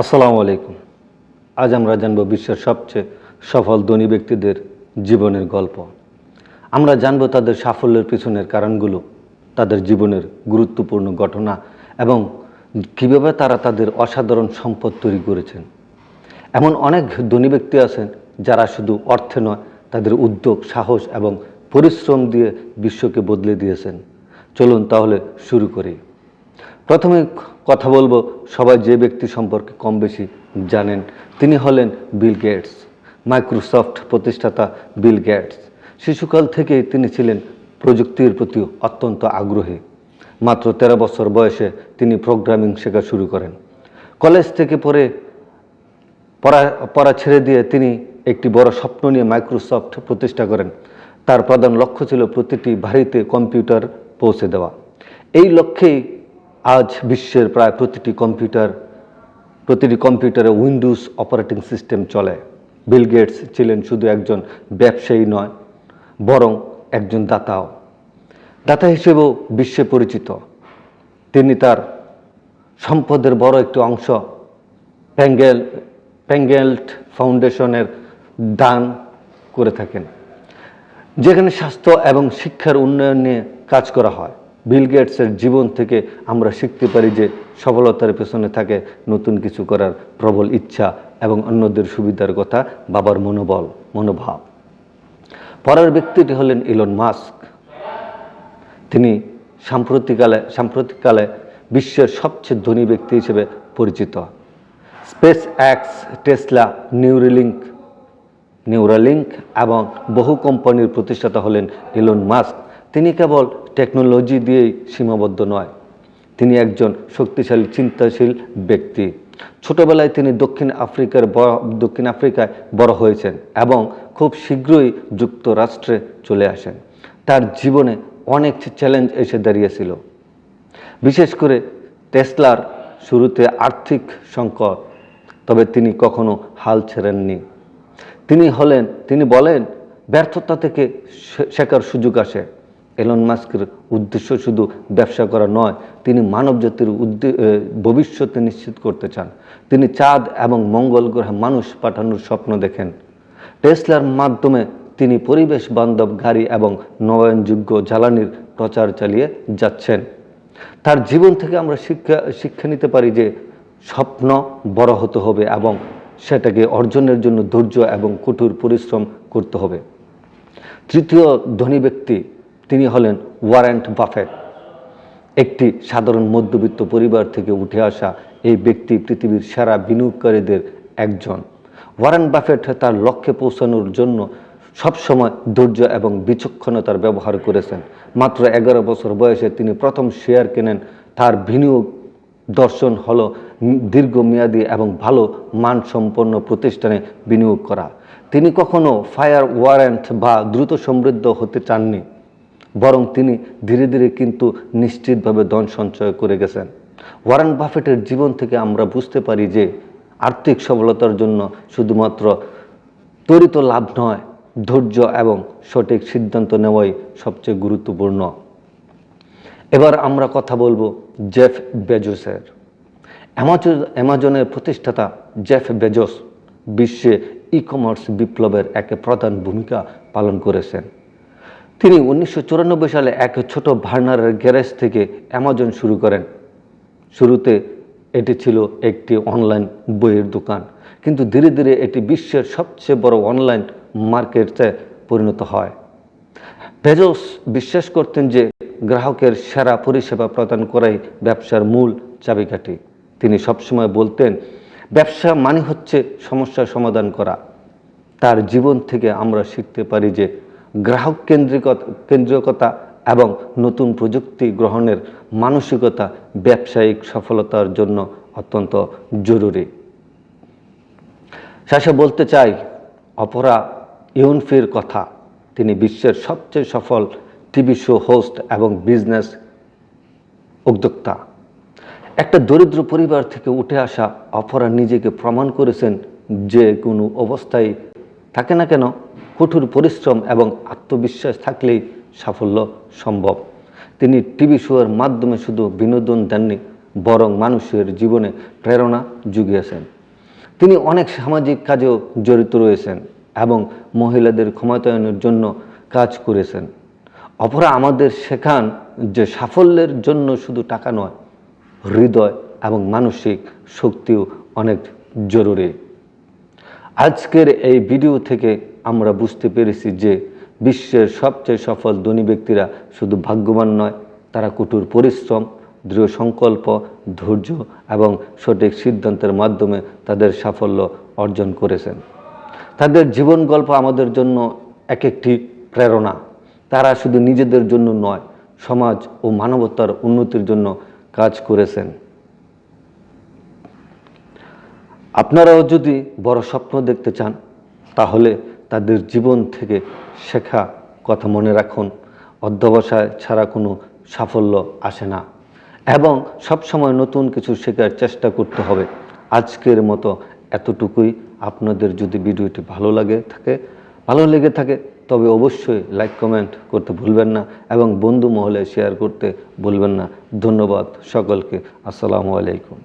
আসসালামু আলাইকুম। আজ আমরা জানব বিশ্বের সবচেয়ে সফল ধনী ব্যক্তিদের জীবনের গল্প। আমরা জানব তাদের সাফল্যের পিছনের কারণগুলো, তাদের জীবনের গুরুত্বপূর্ণ ঘটনা এবং কীভাবে তারা তাদের অসাধারণ সম্পদ তৈরি করেছেন। এমন অনেক ধনী ব্যক্তি আছেন যারা শুধু অর্থে নয়, তাদের উদ্যোগ, সাহস এবং পরিশ্রম দিয়ে বিশ্বকে বদলে দিয়েছেন। চলুন তাহলে শুরু করি। প্রথমে কথা বলবো সবাই যে ব্যক্তি সম্পর্কে কম বেশি জানেন, তিনি হলেন বিল গেটস। মাইক্রোসফট প্রতিষ্ঠাতা বিল গেটস শিশুকাল থেকেই তিনি ছিলেন প্রযুক্তির প্রতি অত্যন্ত আগ্রহী। মাত্র 13 বছর বয়সে তিনি প্রোগ্রামিং শেখা শুরু করেন। কলেজ থেকে পড়া ছেড়ে দিয়ে তিনি একটি বড় স্বপ্ন নিয়ে মাইক্রোসফট প্রতিষ্ঠা করেন। তার প্রধান লক্ষ্য ছিল প্রতিটি বাড়িতে কম্পিউটার পৌঁছে দেওয়া। এই লক্ষ্যেই আজ বিশ্বের প্রায় প্রতিটি কম্পিউটারে উইন্ডোজ অপারেটিং সিস্টেম চলে। বিল গেটস ছিলেন শুধু একজন ব্যবসায়ী নয়, বরং একজন দাতা হিসেবেও বিশ্বে পরিচিত। তিনি তার সম্পদের বড় একটি অংশ প্যাঙ্গেল্ট ফাউন্ডেশনের দান করে থাকেন, যেখানে স্বাস্থ্য এবং শিক্ষার উন্নয়ন নিয়ে কাজ করা হয়। বিল গেটসের জীবন থেকে আমরা শিখতে পারি যে সফলতার পেছনে থাকে নতুন কিছু করার প্রবল ইচ্ছা এবং অন্যদের সুবিধার কথা ভাবার মনোভাব। পরের ব্যক্তিটি হলেন ইলন মাস্ক। তিনি সাম্প্রতিককালে বিশ্বের সবচেয়ে ধনী ব্যক্তি হিসেবে পরিচিত। স্পেস এক্স, টেসলা, নিউরালিঙ্ক এবং বহু কোম্পানির প্রতিষ্ঠাতা হলেন ইলন মাস্ক। তিনি কেবল টেকনোলজি দিয়েই সীমাবদ্ধ নয়, তিনি একজন শক্তিশালী চিন্তাশীল ব্যক্তি। ছোটবেলায় তিনি দক্ষিণ আফ্রিকায় বড় হয়েছেন এবং খুব শীঘ্রই যুক্তরাষ্ট্রে চলে আসেন। তার জীবনে অনেক চ্যালেঞ্জ এসে দাঁড়িয়েছিল, বিশেষ করে টেসলার শুরুতে আর্থিক সংকট, তবে তিনি কখনো হাল ছেড়েননি। তিনি বলেন, ব্যর্থতা থেকে শেখার সুযোগ আসে। এলন মাস্কের উদ্দেশ্য শুধু ব্যবসা করা নয়, তিনি মানবজাতির ভবিষ্যতে নিশ্চিত করতে চান। তিনি চাঁদ এবং মঙ্গল গ্রহে মানুষ পাঠানোর স্বপ্ন দেখেন। টেসলার মাধ্যমে তিনি পরিবেশ বান্ধব গাড়ি এবং নবায়নযোগ্য জ্বালানির প্রচার চালিয়ে যাচ্ছেন। তার জীবন থেকে আমরা শিক্ষা নিতে পারি যে স্বপ্ন বড় হতে হবে এবং সেটাকে অর্জনের জন্য ধৈর্য এবং কঠোর পরিশ্রম করতে হবে। তৃতীয় ধনী ব্যক্তি, তিনি হলেন ওয়ারেন বাফেট। একটি সাধারণ মধ্যবিত্ত পরিবার থেকে উঠে আসা এই ব্যক্তি পৃথিবীর সেরা বিনিয়োগকারীদের একজন। ওয়ারেন বাফেট তার লক্ষ্যে পৌঁছানোর জন্য সবসময় ধৈর্য এবং বিচক্ষণতার ব্যবহার করেছেন। মাত্র 11 বছর বয়সে তিনি প্রথম শেয়ার কেনেন। তার বিনিয়োগ দর্শন হলো দীর্ঘমেয়াদী এবং ভালো মানসম্পন্ন প্রতিষ্ঠানে বিনিয়োগ করা। তিনি কখনো ফায়ার ওয়ারেন্ট বা দ্রুত সমৃদ্ধ হতে চাননি, বরং তিনি ধীরে ধীরে কিন্তু নিশ্চিতভাবে ধন সঞ্চয় করে গেছেন। ওয়ারেন বাফেটের জীবন থেকে আমরা বুঝতে পারি যে আর্থিক সফলতার জন্য শুধুমাত্র ত্বরিত লাভ নয়, ধৈর্য এবং সঠিক সিদ্ধান্ত নেওয়াই সবচেয়ে গুরুত্বপূর্ণ। এবার আমরা কথা বলবো জেফ বেজোসের। অ্যামাজনের প্রতিষ্ঠাতা জেফ বেজোস বিশ্বে ই-কমার্স বিপ্লবের এক প্রধান ভূমিকা পালন করেছেন। তিনি 1994 সালে এক ছোট ভার্নারের গ্যারেজ থেকে অ্যামাজন শুরু করেন। শুরুতে এটি ছিল একটি অনলাইন বইয়ের দোকান, কিন্তু ধীরে ধীরে এটি বিশ্বের সবচেয়ে বড় অনলাইন মার্কেটে পরিণত হয়। বেজোস বিশ্বাস করতেন যে গ্রাহকের সেরা পরিষেবা প্রদান করাই ব্যবসার মূল চাবিকাঠি। তিনি সবসময় বলতেন, ব্যবসা মানে হচ্ছে সমস্যার সমাধান করা। তার জীবন থেকে আমরা শিখতে পারি যে গ্রাহক কেন্দ্রিকতা এবং নতুন প্রযুক্তি গ্রহণের মানসিকতা ব্যবসায়িক সফলতার জন্য অত্যন্ত জরুরি। শেষে বলতে চাই অপরা উইনফ্রির কথা। তিনি বিশ্বের সবচেয়ে সফল টিভি শো হোস্ট এবং বিজনেস উদ্যোক্তা। একটা দরিদ্র পরিবার থেকে উঠে আসা অপরা নিজেকে প্রমাণ করেছেন যে কোনো অবস্থায় থাকে না কেন, কঠোর পরিশ্রম এবং আত্মবিশ্বাস থাকলেই সাফল্য সম্ভব। তিনি টিভি শোয়ের মাধ্যমে শুধু বিনোদন দেননি, বরং মানুষের জীবনে প্রেরণা জুগিয়েছেন। তিনি অনেক সামাজিক কাজেও জড়িত রয়েছেন এবং মহিলাদের ক্ষমতায়নের জন্য কাজ করেছেন। অপরা আমাদের শেখান যে সাফল্যের জন্য শুধু টাকা নয়, হৃদয় এবং মানসিক শক্তিও অনেক জরুরি। আজকের এই ভিডিও থেকে আমরা বুঝতে পেরেছি যে বিশ্বের সবচেয়ে সফল ধনী ব্যক্তিরা শুধু ভাগ্যবান নয়, তারা কঠোর পরিশ্রম, দৃঢ় সংকল্প, ধৈর্য এবং সঠিক সিদ্ধান্তের মাধ্যমে তাদের সাফল্য অর্জন করেছেন। তাদের জীবন গল্প আমাদের জন্য এক একটি প্রেরণা। তারা শুধু নিজেদের জন্য নয়, সমাজ ও মানবতার উন্নতির জন্য কাজ করেছেন। আপনারাও যদি বড় স্বপ্ন দেখতে চান, তাহলে তাদের জীবন থেকে শেখা কথা মনে রাখুন। অধ্যবসায় ছাড়া কোনো সাফল্য আসে না এবং সবসময় নতুন কিছু শেখার চেষ্টা করতে হবে। আজকের মতো এতটুকুই। আপনাদের যদি ভিডিওটি ভালো লেগে থাকে তবে অবশ্যই লাইক কমেন্ট করতে ভুলবেন না এবং বন্ধু মহলে শেয়ার করতে ভুলবেন না। ধন্যবাদ সকলকে। আসসালামু আলাইকুম।